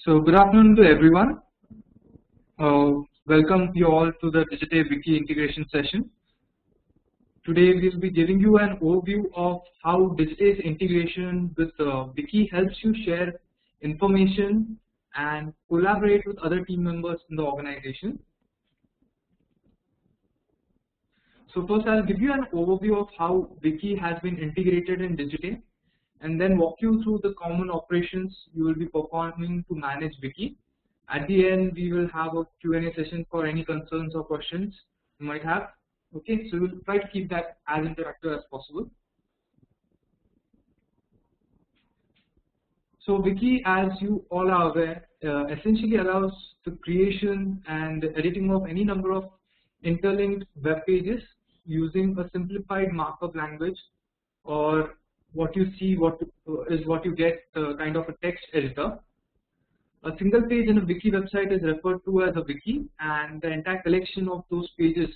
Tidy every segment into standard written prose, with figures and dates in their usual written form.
So good afternoon to everyone. Welcome you all to the Digitay Wiki integration session. Today we will be giving you an overview of how Digitay's integration with Wiki helps you share information and collaborate with other team members in the organization. So first I'll give you an overview of how Wiki has been integrated in Digitay, and then walk you through the common operations you will be performing to manage Wiki. At the end, we will have a Q&A session for any concerns or questions you might have. Okay, so we'll try to keep that as interactive as possible. So Wiki, as you all are aware, essentially allows the creation and editing of any number of interlinked web pages using a simplified markup language, or what you see is what you get, kind of a text editor. A single page in a wiki website is referred to as a wiki, and the entire collection of those pages,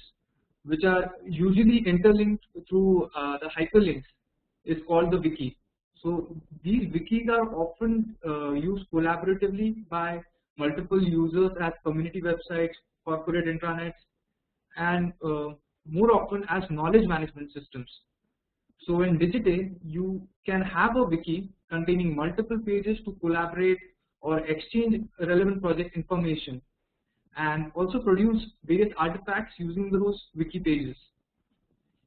which are usually interlinked through the hyperlinks, is called the wiki. So these wikis are often used collaboratively by multiple users as community websites, corporate intranets, and more often as knowledge management systems. So in Digitay, you can have a wiki containing multiple pages to collaborate or exchange relevant project information, and also produce various artifacts using those wiki pages.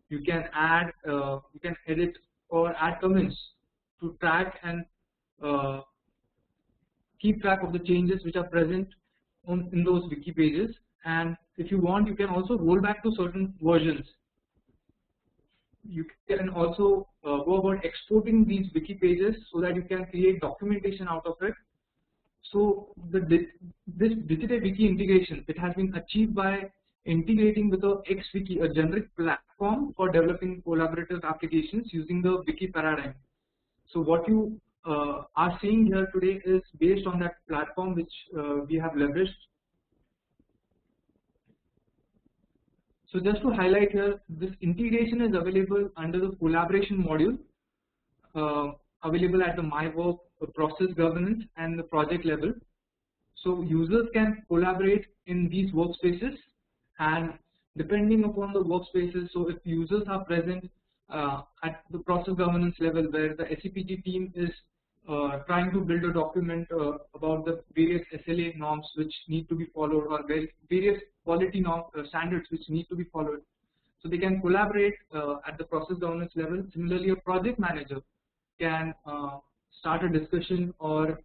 You can add, you can edit or add comments to track and keep track of the changes which are present in those wiki pages. And if you want, you can also roll back to certain versions. You can also go about exporting these wiki pages so that you can create documentation out of it. So this Digitay Wiki integration, it has been achieved by integrating with the XWiki, a generic platform for developing collaborative applications using the wiki paradigm. So what you are seeing here today is based on that platform which we have leveraged. So just to highlight here, this integration is available under the collaboration module, available at the My Work, process governance, and the project level. So users can collaborate in these workspaces, and depending upon the workspaces, so if users are present at the process governance level, where the SCPG team is trying to build a document about the various SLA norms which need to be followed, or various quality norm standards which need to be followed, so they can collaborate at the process governance level. Similarly, a project manager can start a discussion or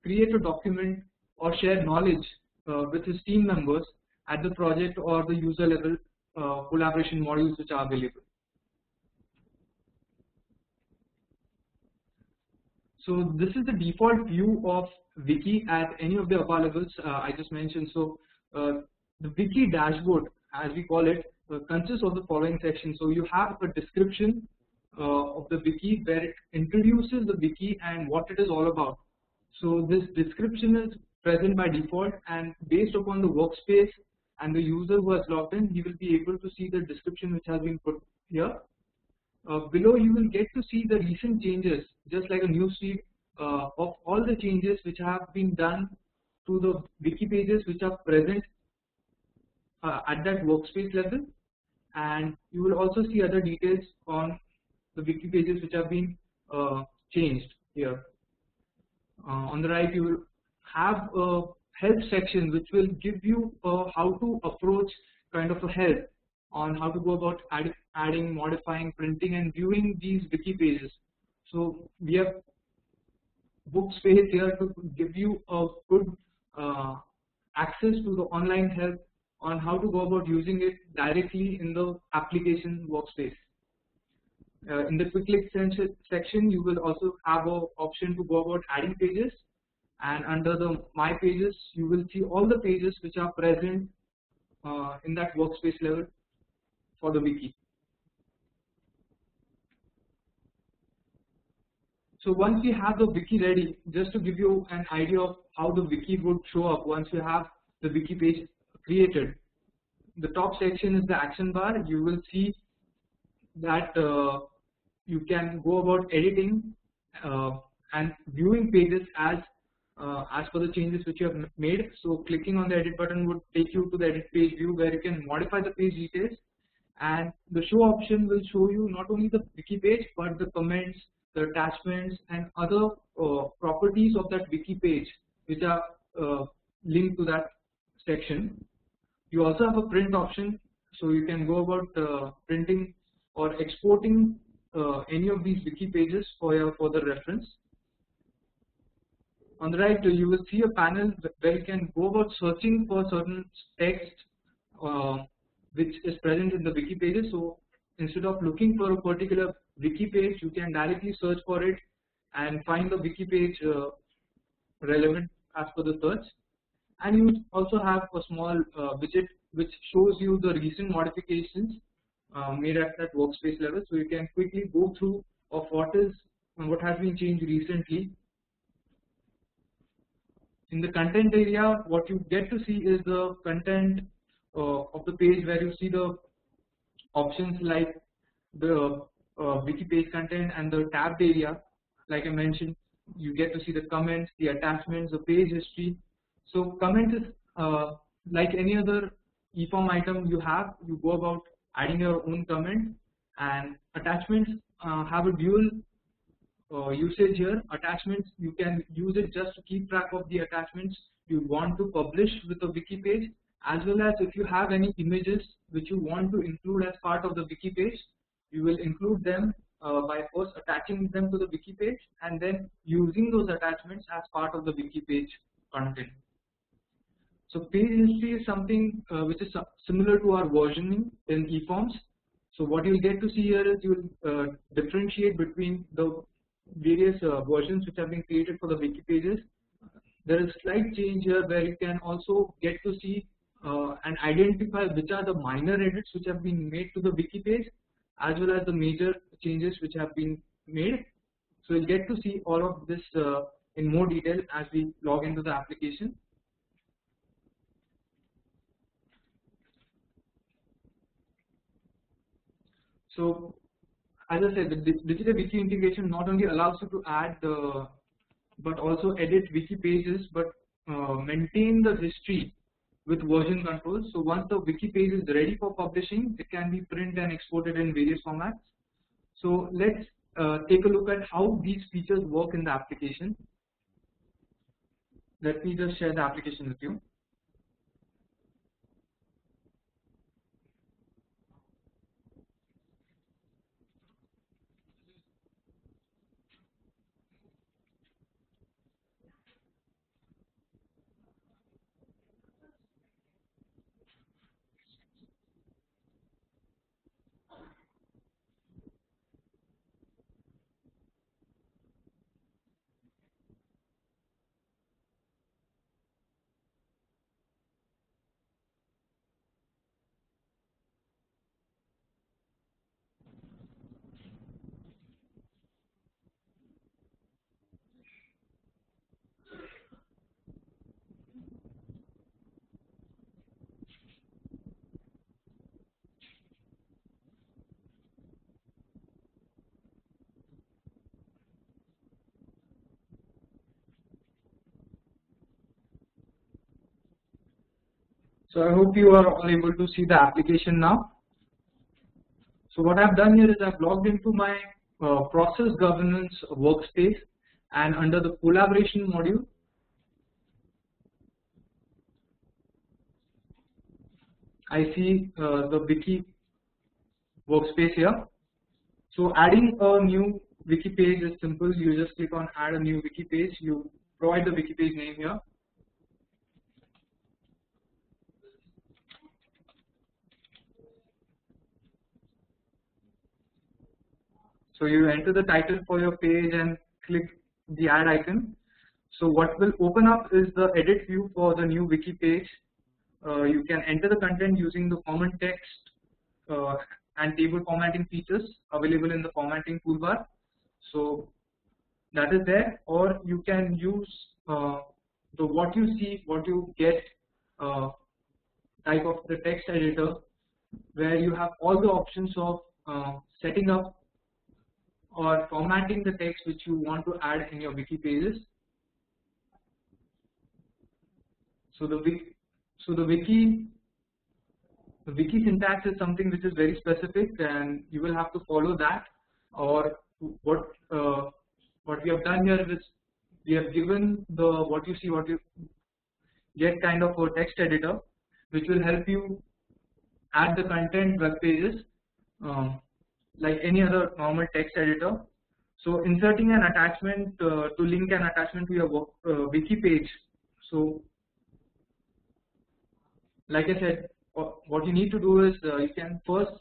create a document or share knowledge with his team members at the project or the user level collaboration modules which are available. So this is the default view of wiki at any of the above levels I just mentioned. So the wiki dashboard, as we call it, consists of the following sections. So you have a description of the wiki, where it introduces the wiki and what it is all about. So this description is present by default, and based upon the workspace and the user who has logged in, he will be able to see the description which has been put here. Below you will get to see the recent changes, just like a newsfeed of all the changes which have been done to the wiki pages which are present at that workspace level, and you will also see other details on the wiki pages which have been changed here. On the right, you will have a help section which will give you how to approach kind of a help on how to go about adding, modifying, printing, and viewing these wiki pages. So we have book space here to give you a good access to the online help on how to go about using it directly in the application workspace. In the quick link section, you will also have an option to go about adding pages, and under the My Pages, you will see all the pages which are present in that workspace level for the wiki. So once we have the wiki ready, just to give you an idea of how the wiki would show up once you have the wiki page created, the top section is the action bar. You will see that you can go about editing and viewing pages as as per the changes which you have made. So clicking on the edit button would take you to the edit page view where you can modify the page details, and the show option will show you not only the wiki page but the comments, the attachments, and other properties of that wiki page which are linked to that section. You also have a print option, so you can go about printing or exporting any of these wiki pages for your further reference. On the right, you will see a panel where you can go about searching for certain text which is present in the wiki pages. So instead of looking for a particular wiki page, you can directly search for it and find the wiki page relevant as per the search. And you also have a small widget which shows you the recent modifications made at that workspace level, so you can quickly go through of what has been changed recently. In the content area, what you get to see is the content of the page, where you see the options like the wiki page content and the tabbed area. Like I mentioned, you get to see the comments, the attachments, the page history. So comments is like any other eForm item you have. You go about adding your own comment, and attachments have a dual usage here. Attachments, you can use it just to keep track of the attachments you want to publish with the wiki page, as well as if you have any images which you want to include as part of the wiki page, you will include them by first attaching them to the wiki page and then using those attachments as part of the wiki page content. So page history is something which is similar to our versioning in eForms. So what you'll get to see here is you'll differentiate between the various versions which have been created for the wiki pages. There is a slight change here where you can also get to see and identify which are the minor edits which have been made to the wiki page, as well as the major changes which have been made. So you'll get to see all of this in more detail as we log into the application. So as I said, the digital wiki integration not only allows you to add but also edit wiki pages, but maintain the history with version controls. So once the wiki page is ready for publishing, it can be printed and exported in various formats. So let's take a look at how these features work in the application. Let me just share the application with you. So I hope you are all able to see the application now. So what I've done here is I've logged into my process governance workspace, and under the collaboration module, I see the wiki workspace here. So adding a new wiki page is simple. You just click on add a new wiki page. You provide the wiki page name here. So you enter the title for your page and click the add icon. So what will open up is the edit view for the new wiki page. You can enter the content using the common text and table formatting features available in the formatting toolbar. So that is there, or you can use the what you see, what you get type of the text editor, where you have all the options of setting up or formatting the text which you want to add in your wiki pages. So the wiki syntax is something which is very specific, and you will have to follow that. Or what we have done here is we have given the what you get kind of a text editor, which will help you add the content web pages like any other normal text editor. So inserting an attachment to link an attachment to your wiki page. So like I said, what you need to do is you can first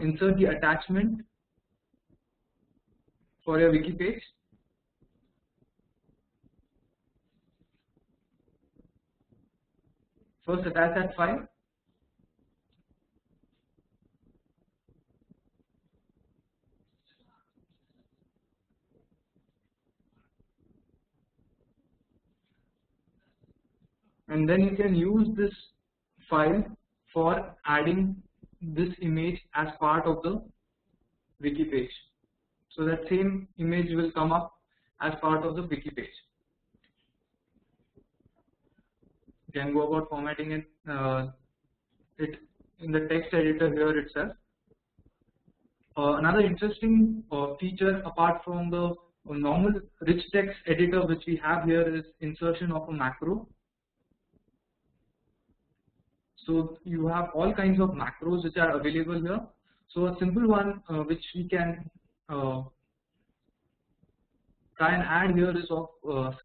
insert the attachment for your wiki page. First attach that file. And then you can use this file for adding this image as part of the wiki page. So that same image will come up as part of the wiki page. You can go about formatting it in the text editor here itself. Another interesting feature apart from the normal rich text editor which we have here is insertion of a macro. So you have all kinds of macros which are available here. So a simple one which we can try and add here is of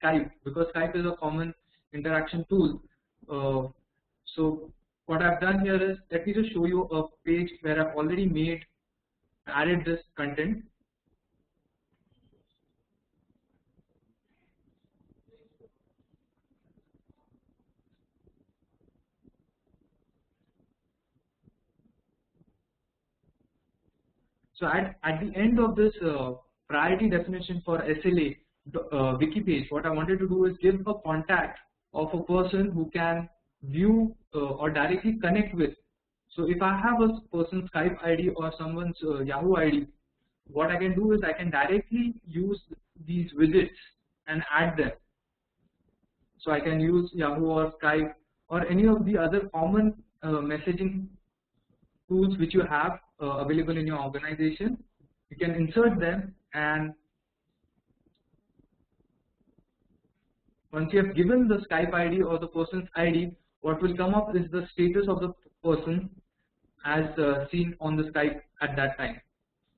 Skype, because Skype is a common interaction tool. So what I've done here is, let me just show you a page where I've already added this content. So at the end of this priority definition for SLA wiki page, what I wanted to do is give a contact of a person who can view or directly connect with. So if I have a person's Skype ID or someone's Yahoo ID, what I can do is I can directly use these widgets and add them. So I can use Yahoo or Skype or any of the other common messaging tools which you have available in your organization. You can insert them, and once you have given the Skype ID or the person's ID, what will come up is the status of the person as seen on the Skype at that time.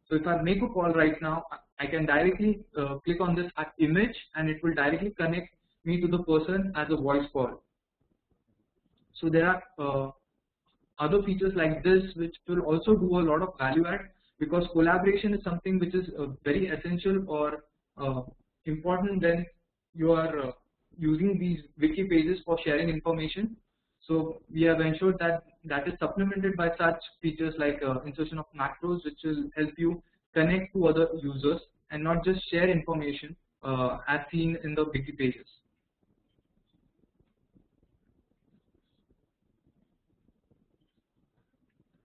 So if I make a call right now, I can directly click on this image and it will directly connect me to the person as a voice call. So there are other features like this which will also do a lot of value add, because collaboration is something which is very essential or important when you are using these wiki pages for sharing information. So we have ensured that that is supplemented by such features like insertion of macros, which will help you connect to other users and not just share information as seen in the wiki pages.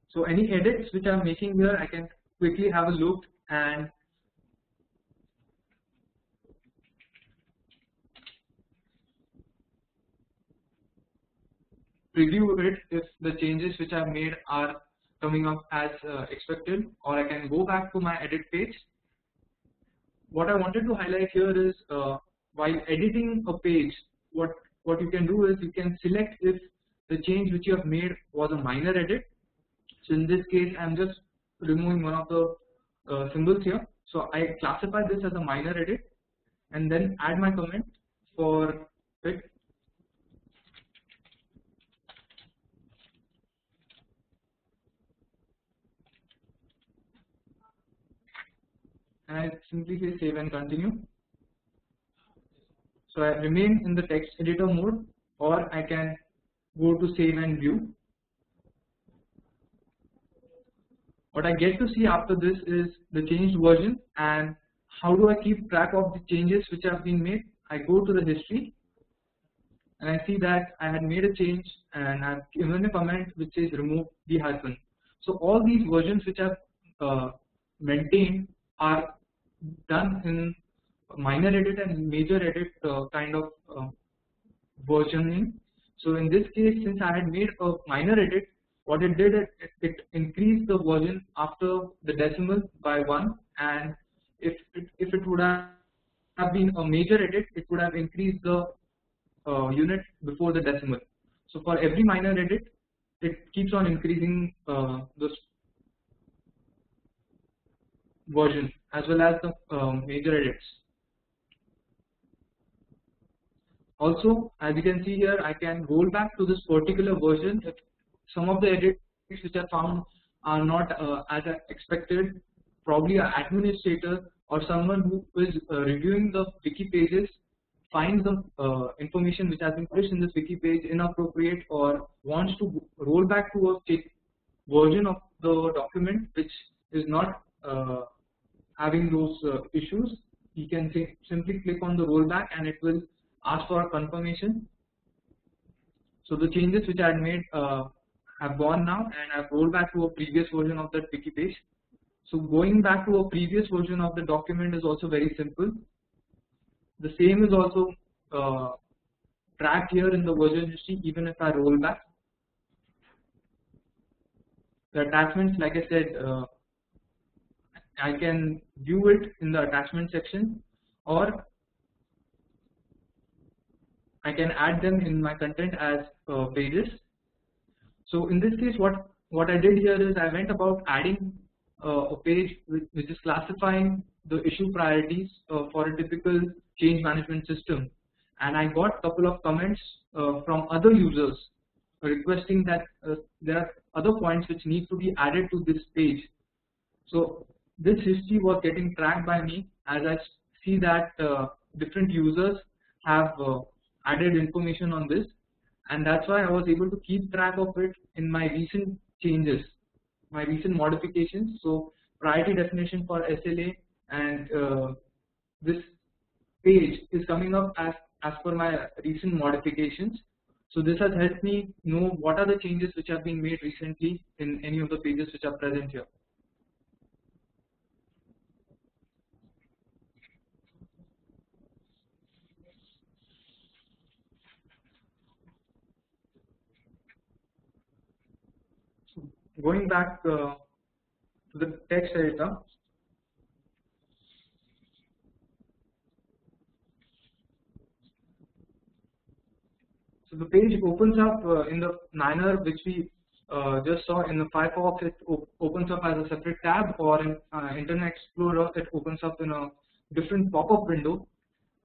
So any edits which I'm making here, I can quickly have a look and preview it if the changes which I've made are coming up as expected, or I can go back to my edit page. What I wanted to highlight here is while editing a page, what you can do is you can select if the change which you have made was a minor edit. So in this case, I'm just removing one of the symbols here. So I classify this as a minor edit and then add my comment for it. And I simply say save and continue. So I remain in the text editor mode, or I can go to save and view. What I get to see after this is the changed version, and how do I keep track of the changes which have been made? I go to the history and I see that I had made a change and I've given a comment which says remove the hyphen. So all these versions which I've maintained are done in minor edit and major edit kind of versioning, So in this case, since I had made a minor edit, what it did, it increased the version after the decimal by 1, and if it would have been a major edit, it would have increased the unit before the decimal. So for every minor edit, it keeps on increasing this version as well as the major edits. Also, as you can see here, I can roll back to this particular version if some of the edits which I found are not as expected. Probably an administrator or someone who is reviewing the wiki pages finds the information which has been pushed in this wiki page inappropriate, or wants to roll back to a version of the document which is not having those issues. He can simply click on the rollback and it will ask for a confirmation. So the changes which I had made have gone now, and I've rolled back to a previous version of that wiki page. So going back to a previous version of the document is also very simple. The same is also tracked here in the version history even if I roll back. The attachments, like I said, I can view it in the attachment section, or I can add them in my content as pages. So in this case, what I did here is I went about adding a page which is classifying the issue priorities for a typical change management system, and I got a couple of comments from other users requesting that there are other points which need to be added to this page. So this history was getting tracked by me as I see that different users have added information on this, and that's why I was able to keep track of it in my recent changes, my recent modifications. So priority definition for SLA and this page is coming up as per my recent modifications. So this has helped me know what are the changes which have been made recently in any of the pages which are present here. Going back to the text editor, so the page opens up in the manner which we just saw in the Firefox. It opens up as a separate tab, or in Internet Explorer it opens up in a different pop-up window.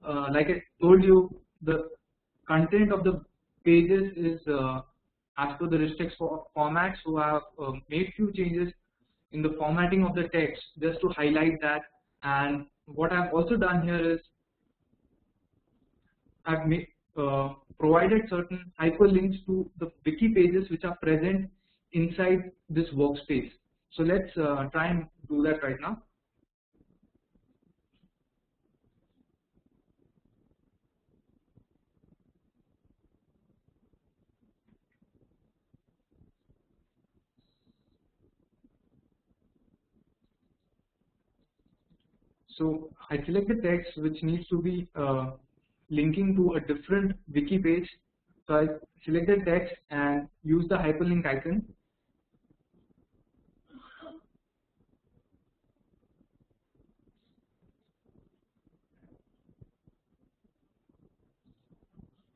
Like I told you, the content of the pages is as per the regex format, so I have made few changes in the formatting of the text just to highlight that. And what I've also done here is I've provided certain hyperlinks to the wiki pages which are present inside this workspace. So let's try and do that right now. So I select the text which needs to be linking to a different wiki page. So I select the text and use the hyperlink icon.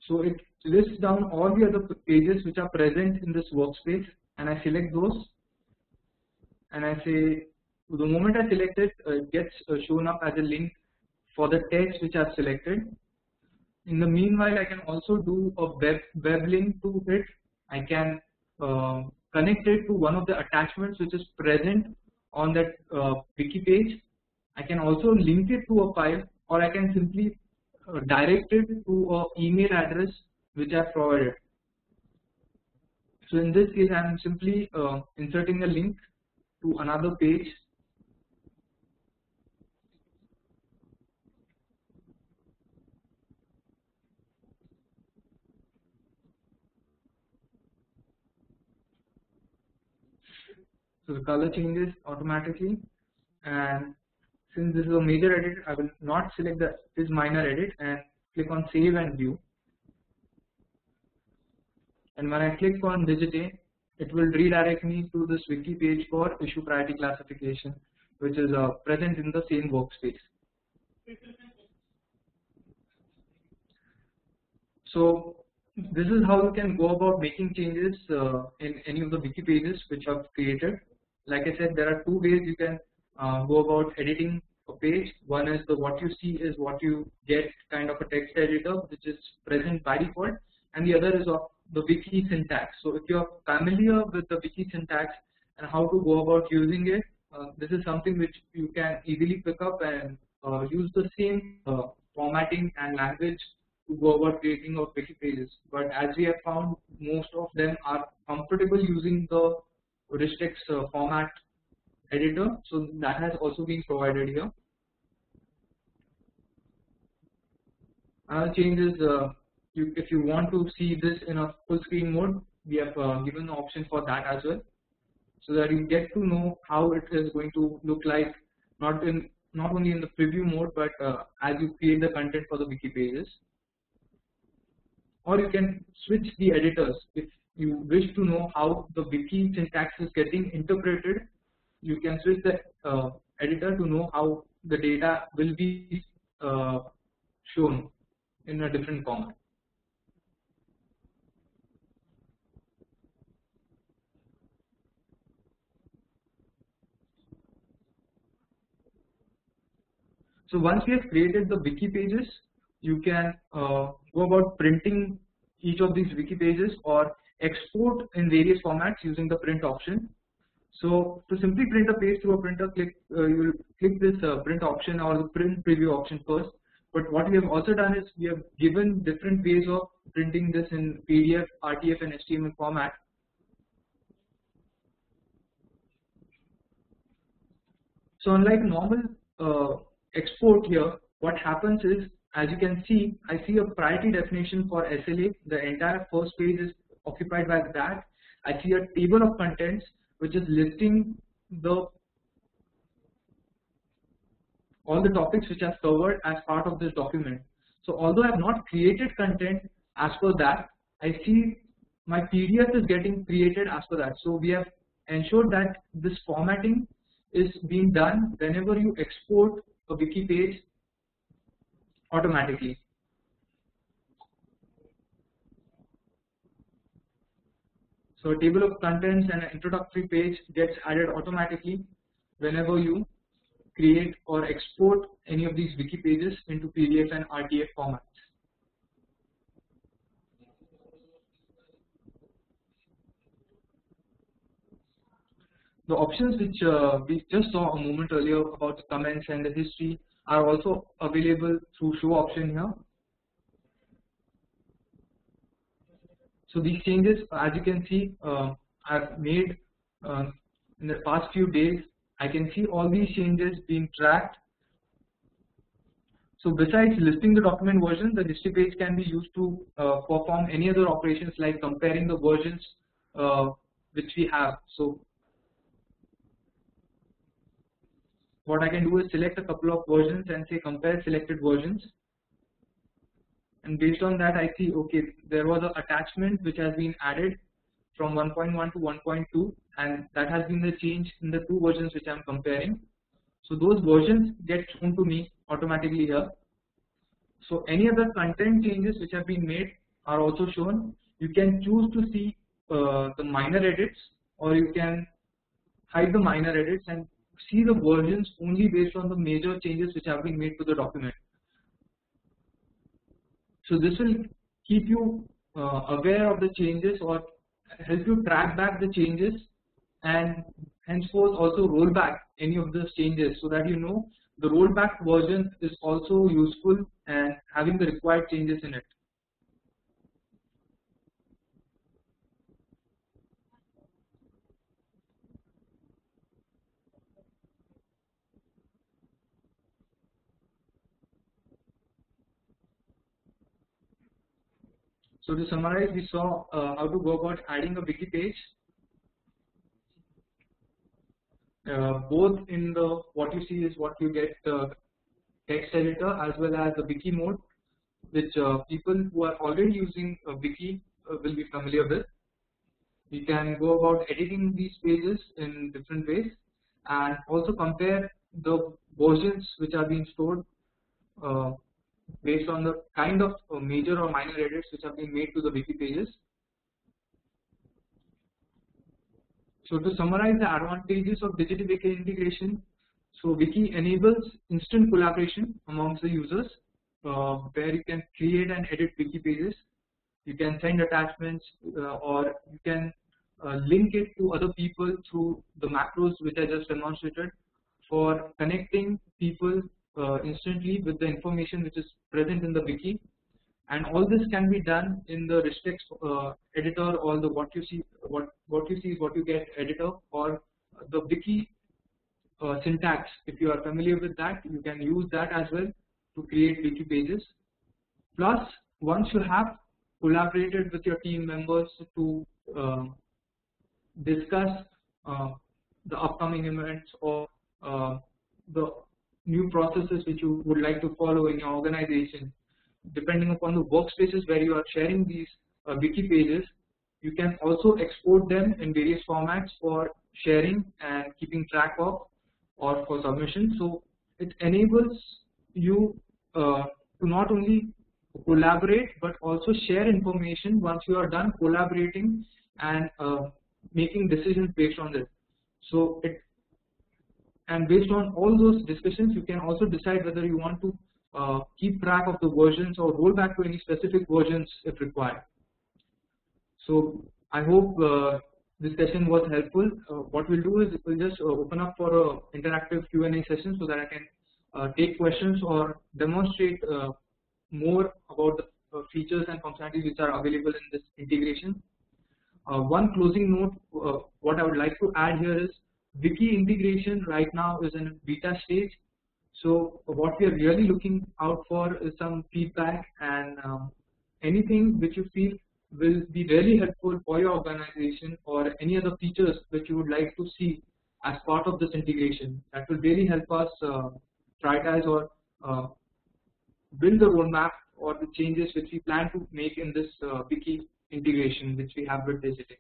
So it lists down all the other pages which are present in this workspace, and I select those, and I say, the moment I select it, it gets shown up as a link for the text which I've selected. In the meanwhile, I can also do a web link to it. I can connect it to one of the attachments which is present on that wiki page. I can also link it to a file, or I can simply direct it to an email address which I have provided. So in this case, I am simply inserting a link to another page. So the color changes automatically, and since this is a major edit, I will not select this minor edit and click on save and view. and when I click on Digit A, it will redirect me to this wiki page for issue priority classification, which is present in the same workspace. So this is how you can go about making changes in any of the wiki pages which you have created. Like I said, there are two ways you can go about editing a page. One is what you see is what you get kind of a text editor which is present by default, and the other is of the wiki syntax. So if you are familiar with the wiki syntax and how to go about using it, this is something which you can easily pick up and use the same formatting and language to go about creating of wiki pages. But as we have found, most of them are comfortable using the RichText format editor, so that has also been provided here. Another change is if you want to see this in a full screen mode, we have given the option for that as well, so that you get to know how it is going to look like, not only in the preview mode, but as you create the content for the wiki pages. Or you can switch the editors. If you wish to know how the wiki syntax is getting interpreted, you can switch the editor to know how the data will be shown in a different format. So once we have created the wiki pages, you can go about printing each of these wiki pages or export in various formats using the print option. So to simply print a page through a printer, you will click this print option or the print preview option first. But what we have also done is we have given different ways of printing this in PDF, RTF, and HTML format. So unlike normal export here, what happens is, as you can see, I see a priority definition for SLA. The entire first page is occupied by that. I see a table of contents which is listing all the topics which are covered as part of this document. So although I have not created content as per that, I see my PDF is getting created as per that. So we have ensured that this formatting is being done whenever you export a wiki page automatically. So a table of contents and an introductory page gets added automatically whenever you create or export any of these wiki pages into PDF and RTF formats. The options which we just saw a moment earlier about the comments and the history are also available through show option here. So these changes, as you can see, I've made in the past few days. I can see all these changes being tracked. So besides listing the document version, the history page can be used to perform any other operations like comparing the versions which we have. So what I can do is select a couple of versions and say compare selected versions. And based on that, I see, okay, there was an attachment which has been added from 1.1 to 1.2, and that has been the change in the two versions which I am comparing. So those versions get shown to me automatically here. So any other content changes which have been made are also shown. You can choose to see the minor edits, or you can hide the minor edits and see the versions only based on the major changes which have been made to the document. So this will keep you aware of the changes or help you track back the changes, and henceforth also roll back any of those changes, so that you know the rollback version is also useful and having the required changes in it. So to summarize, we saw how to go about adding a wiki page, both in the what you see is what you get text editor, as well as the wiki mode, which people who are already using a wiki will be familiar with. You can go about editing these pages in different ways and also compare the versions which are being stored based on the kind of major or minor edits which have been made to the wiki pages. So to summarize the advantages of digital wiki integration, so wiki enables instant collaboration amongst the users, where you can create and edit wiki pages. You can send attachments or you can link it to other people through the macros which I just demonstrated for connecting people instantly with the information which is present in the wiki. And all this can be done in the Ristex editor or the what you see is what you get editor, or the wiki syntax. If you are familiar with that, you can use that as well to create wiki pages. Plus, once you have collaborated with your team members to discuss the upcoming events or the new processes which you would like to follow in your organization, depending upon the workspaces where you are sharing these wiki pages, you can also export them in various formats for sharing and keeping track of or for submission. So it enables you to not only collaborate but also share information once you are done collaborating and making decisions based on this. So and based on all those discussions, you can also decide whether you want to keep track of the versions or roll back to any specific versions if required. So I hope this session was helpful. What we'll do is we'll just open up for an interactive Q&A session so that I can take questions or demonstrate more about the features and functionalities which are available in this integration. One closing note, what I would like to add here is wiki integration right now is in beta stage. So what we are really looking out for is some feedback and anything which you feel will be really helpful for your organization, or any other features which you would like to see as part of this integration. That will really help us prioritize or build the roadmap or the changes which we plan to make in this wiki integration which we have with Digitech.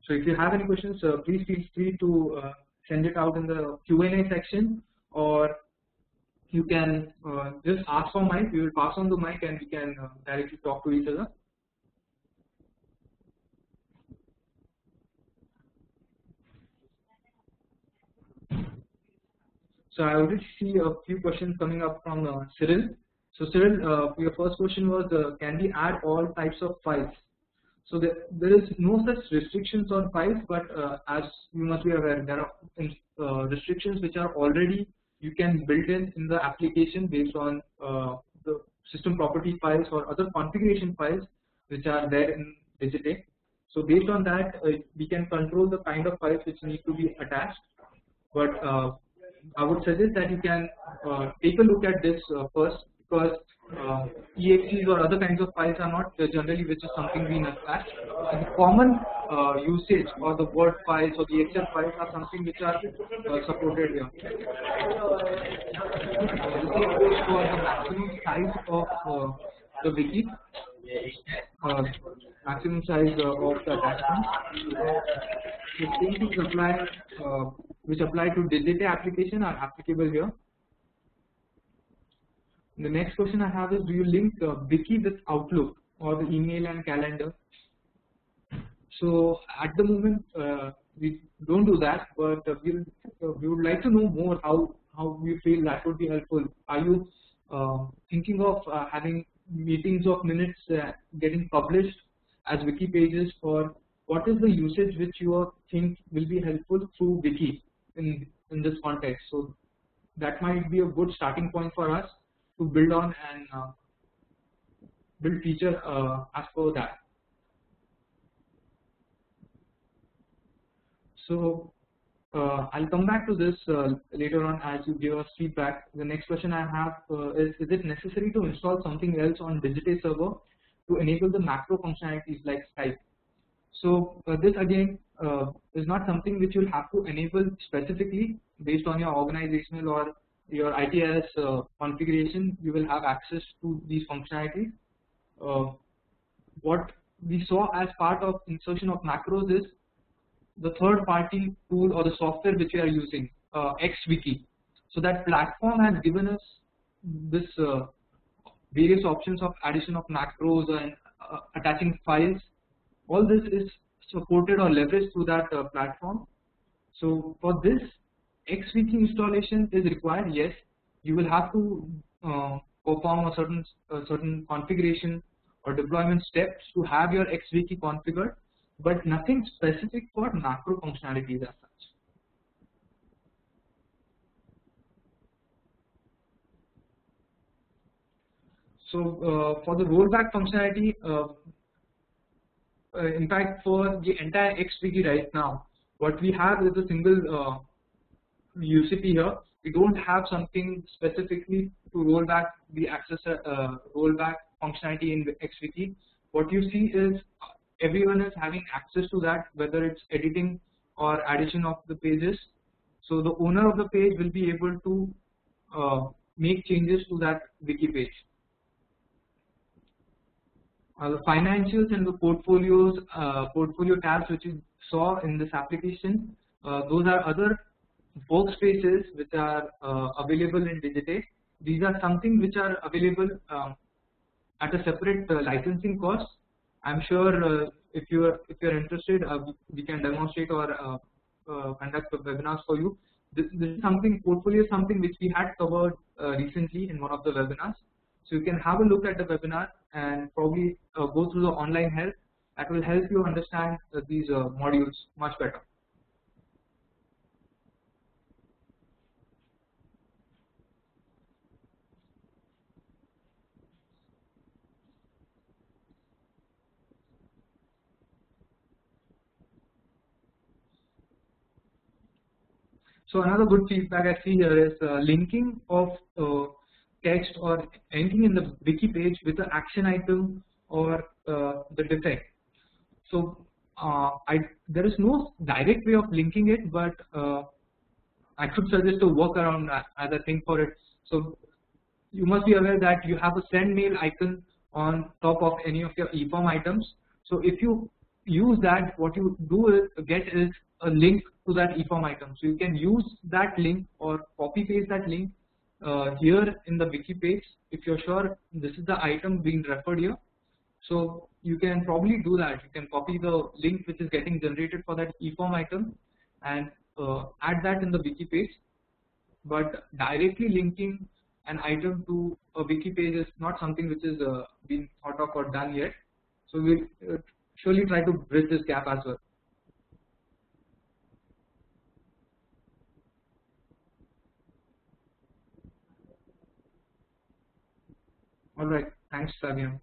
So if you have any questions, please feel free to send it out in the Q&A section, or you can just ask for mic. We will pass on the mic and we can directly talk to each other. So I already see a few questions coming up from Cyril. So Cyril, your first question was, can we add all types of files? So there is no such restrictions on files, but as you must be aware, there are restrictions which are already you can build in the application based on the system property files or other configuration files which are there in Digitech. So based on that, we can control the kind of files which need to be attached. But I would suggest that you can take a look at this first, because EXEs or other kinds of files are not generally which is something being attached. The common usage or the Word files or the Excel files are something which are supported here. The same goes for the maximum size of the wiki, maximum size of the attachment. The same things apply, which apply to Digitech application are applicable here. The next question I have is, do you link wiki with Outlook or the email and calendar? So at the moment we don't do that, but we would like to know more how you feel that would be helpful. Are you thinking of having meetings of minutes getting published as wiki pages, or what is the usage which you think will be helpful through wiki in this context? So that might be a good starting point for us to build on and build feature as per that. So I'll come back to this later on as you give us feedback. The next question I have is it necessary to install something else on Digitech server to enable the macro functionalities like Skype? So this again is not something which you'll have to enable specifically based on your organizational or your ITIS configuration, you will have access to these functionalities. What we saw as part of insertion of macros is the third party tool or the software which we are using, XWiki. So that platform has given us this various options of addition of macros and attaching files. All this is supported or leveraged through that platform. So for this, XWiki installation is required. Yes, you will have to perform a certain configuration or deployment steps to have your XWiki configured, but nothing specific for macro functionalities as such. So for the rollback functionality, in fact, for the entire XWiki right now, what we have is a single UCP here. We don't have something specifically to roll back the access rollback functionality in the XWiki. What you see is everyone is having access to that, whether it's editing or addition of the pages. So the owner of the page will be able to make changes to that wiki page. The financials and the portfolio tabs which you saw in this application, those are other workspaces which are available in Digitate. These are something which are available at a separate licensing cost. I'm sure if you're interested, we can demonstrate or conduct webinars for you. This is something, portfolio is something which we had covered recently in one of the webinars. So you can have a look at the webinar and probably go through the online help. That will help you understand these modules much better. So another good feedback I see here is linking of text or anything in the wiki page with the action item or the defect. So there is no direct way of linking it, but I could suggest a workaround as I think for it. So you must be aware that you have a send mail icon on top of any of your EPROM items. So if you use that, what you do is get is a link to that EPROM item. So you can use that link or copy paste that link here in the wiki page if you're sure this is the item being referred here. So you can probably do that. You can copy the link which is getting generated for that EPROM item and add that in the wiki page. But directly linking an item to a wiki page is not something which is being thought of or done yet. So we'll surely try to bridge this gap as well. All right, thanks, Savian.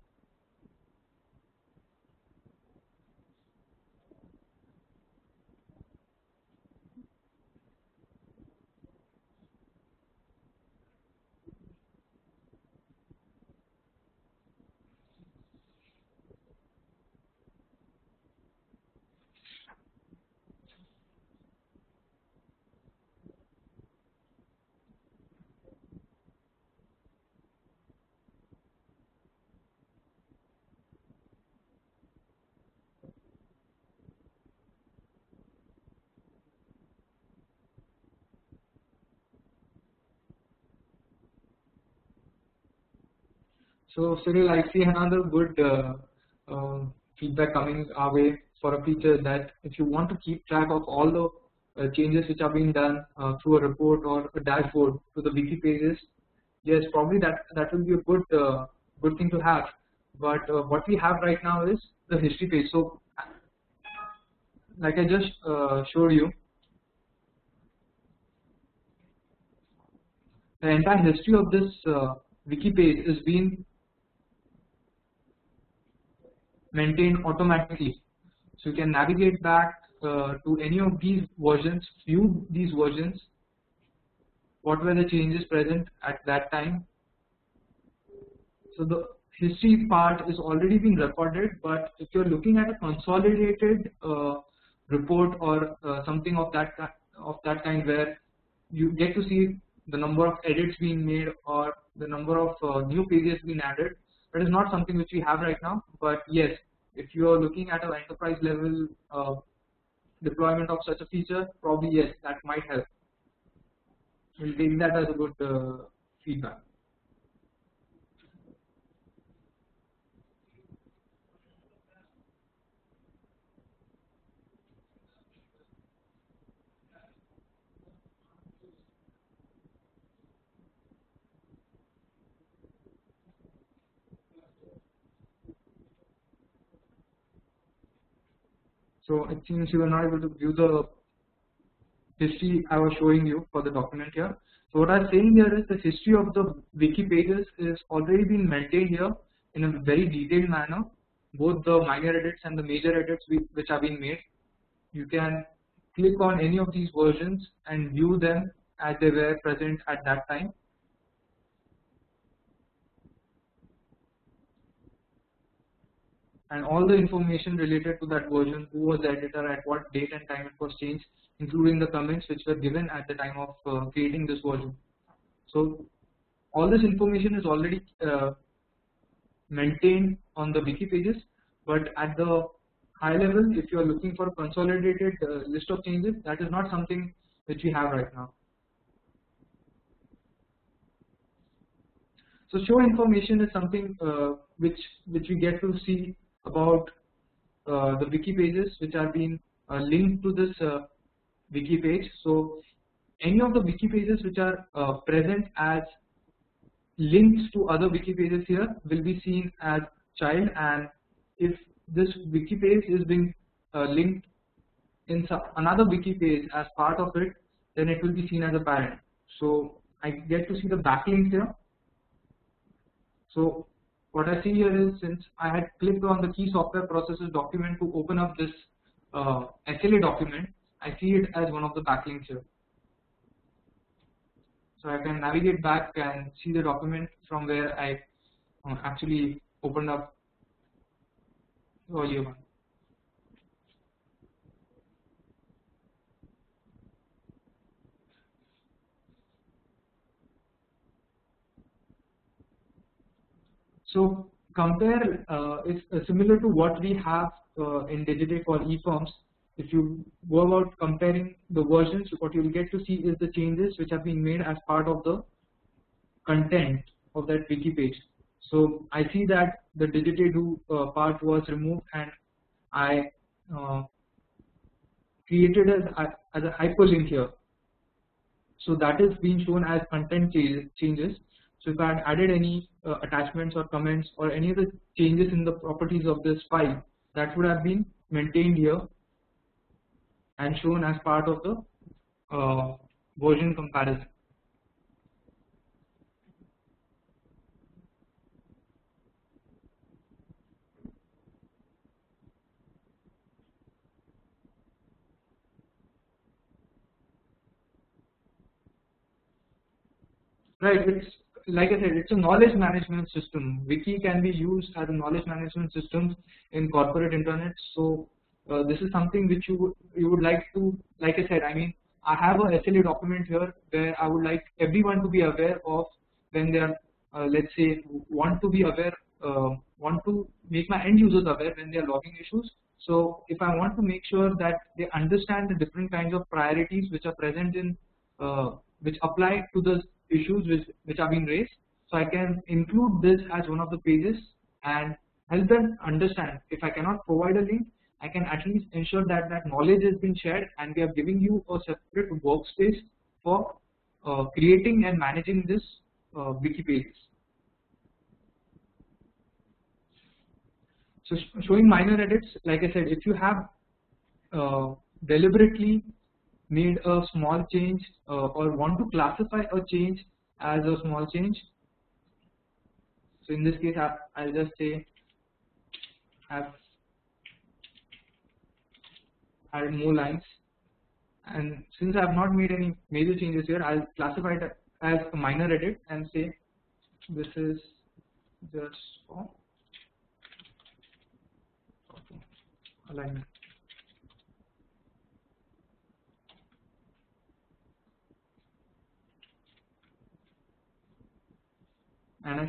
So Cyril, I see another good feedback coming our way for a feature that if you want to keep track of all the changes which are being done through a report or a dashboard to the wiki pages, yes, probably that will be a good thing to have. But what we have right now is the history page. So like I just showed you, the entire history of this wiki page is being maintained automatically. So you can navigate back to any of these versions, view these versions, what were the changes present at that time. So the history part is already being recorded, but if you're looking at a consolidated report or something of that kind where you get to see the number of edits being made or the number of new pages being added. That is not something which we have right now, but yes, if you are looking at an enterprise level deployment of such a feature, probably yes, that might help. We'll take that as a good feedback. So it seems you were not able to view the history I was showing you for the document here. So what I'm saying here is the history of the wiki pages is already been maintained here in a very detailed manner, both the minor edits and the major edits which are being made. You can click on any of these versions and view them as they were present at that time. And all the information related to that version, who was the editor, at what date and time it was changed, including the comments which were given at the time of creating this version. So all this information is already maintained on the wiki pages, but at the high level, if you are looking for a consolidated list of changes, that is not something which we have right now. So show information is something which we get to see about the wiki pages which are being linked to this wiki page. So any of the wiki pages which are present as links to other wiki pages here will be seen as child, and if this wiki page is being linked in another wiki page as part of it, then it will be seen as a parent. So I get to see the backlinks here. So what I see here is, since I had clicked on the key software processes document to open up this SLA document, I see it as one of the backlinks here. So I can navigate back and see the document from where I actually opened up the earlier one. So compare is similar to what we have in Digiday for eForms. If you go about comparing the versions, what you will get to see is the changes which have been made as part of the content of that wiki page. So I see that the Digiday do part was removed, and I created as a hyperlink here. So that is being shown as content changes. So if I had added any attachments or comments or any of the changes in the properties of this file, that would have been maintained here and shown as part of the version comparison. Right, it's like I said, it's a knowledge management system. Wiki can be used as a knowledge management system in corporate internet. So this is something which you would like to, like I said, I mean, I have a SLA document here where I would like everyone to be aware of when they are, let's say, want to make my end users aware when they are logging issues. So if I want to make sure that they understand the different kinds of priorities which are present in, which apply to the issues which are being raised, so I can include this as one of the pages and help them understand. If I cannot provide a link, I can at least ensure that that knowledge has been shared, and we are giving you a separate workspace for creating and managing this wiki pages. So showing minor edits, like I said, if you have deliberately made a small change or want to classify a change as a small change, so in this case I'll just say have added more lines, and since I have not made any major changes here, I'll classify it as a minor edit and say this is just for alignment.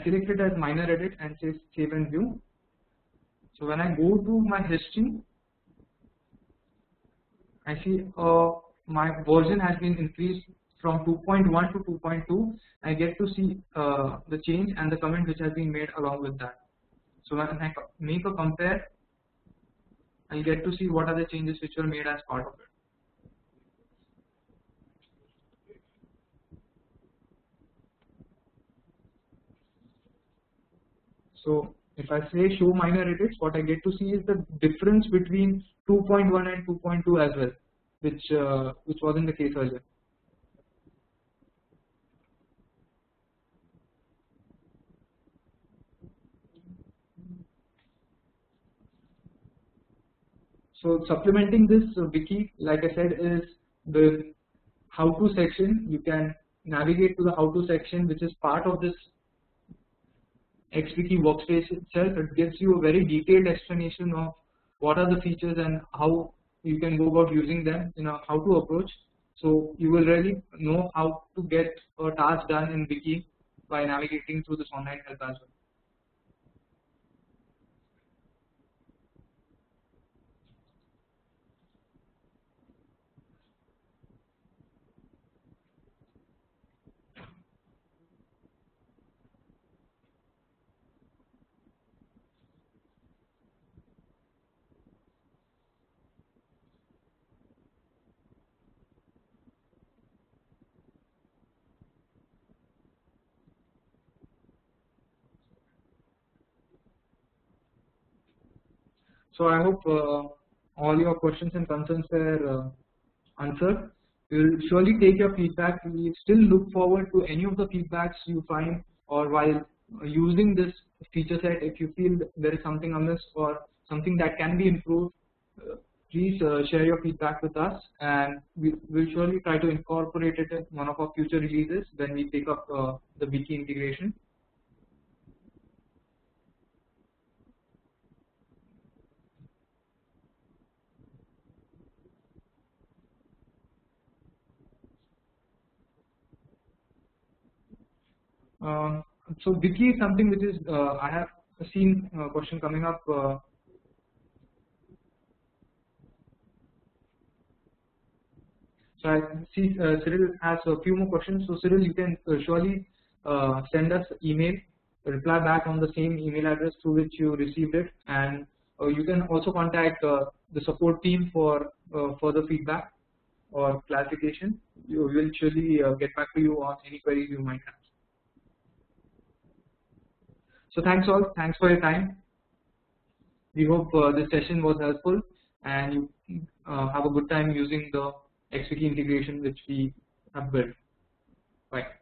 I'll select it as minor edit and say save and view. So when I go to my history, I see my version has been increased from 2.1 to 2.2. I get to see the change and the comment which has been made along with that. So when I make a compare, I get to see what are the changes which were made as part of it. So if I say show minor edits, what I get to see is the difference between 2.1 and 2.2 as well, which wasn't the case earlier. So supplementing this wiki, like I said, is the how-to section. You can navigate to the how-to section, which is part of this XWiki workspace itself. It gives you a very detailed explanation of what are the features and how you can go about using them, how to approach. So you will really know how to get a task done in Wiki by navigating through this online help as well. So I hope all your questions and concerns were answered. We will surely take your feedback. We still look forward to any of the feedbacks you find, or while using this feature set, if you feel there is something amiss or something that can be improved, please share your feedback with us, and we will surely try to incorporate it in one of our future releases when we pick up the wiki integration. So wiki is something which is I have seen a question coming up. So I see Cyril has a few more questions. So Cyril, you can surely send us email, reply back on the same email address through which you received it, and you can also contact the support team for further feedback or clarification. You will surely get back to you on any queries you might have. So thanks all, thanks for your time. We hope this session was helpful and you have a good time using the XWiki integration which we have built. Bye.